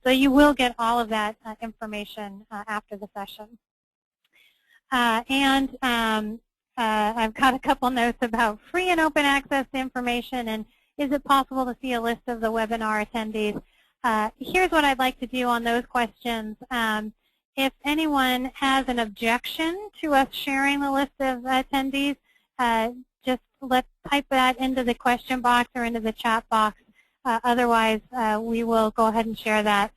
So you will get all of that information after the session. I've got a couple notes about free and open access to information, and is it possible to see a list of the webinar attendees? Here's what I'd like to do on those questions. If anyone has an objection to us sharing the list of attendees, just type that into the question box or into the chat box. Otherwise, we will go ahead and share that.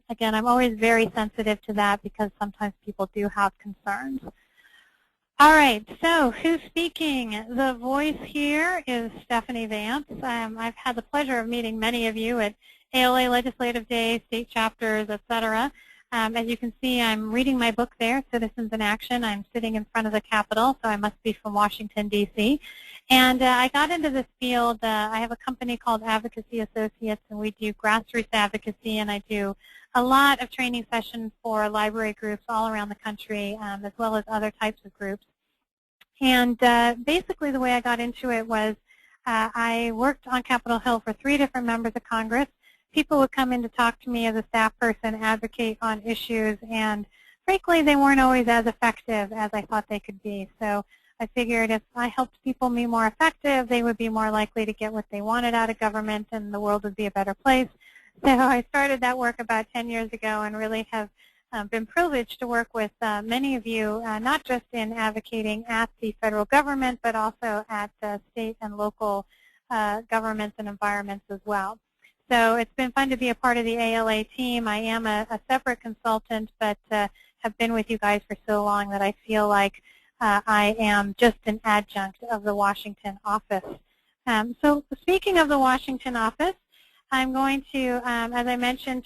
Again, I'm always very sensitive to that because sometimes people do have concerns. All right, so who's speaking? The voice here is Stephanie Vance. I've had the pleasure of meeting many of you at ALA Legislative Day, state chapters, etc. As you can see, I'm reading my book there, Citizens in Action. I'm sitting in front of the Capitol, so I must be from Washington, D.C. And I got into this field. I have a company called Advocacy Associates, and we do grassroots advocacy, and I do a lot of training sessions for library groups all around the country, as well as other types of groups. And basically the way I got into it was I worked on Capitol Hill for 3 different members of Congress. People would come in to talk to me as a staff person, advocate on issues, and frankly, they weren't always as effective as I thought they could be. So I figured if I helped people be more effective, they would be more likely to get what they wanted out of government, and the world would be a better place. So I started that work about 10 years ago and really have been privileged to work with many of you, not just in advocating at the federal government, but also at state and local governments and environments as well. So it's been fun to be a part of the ALA team. I am a separate consultant, but have been with you guys for so long that I feel like I am just an adjunct of the Washington office. So speaking of the Washington office, I'm going to, as I mentioned, turn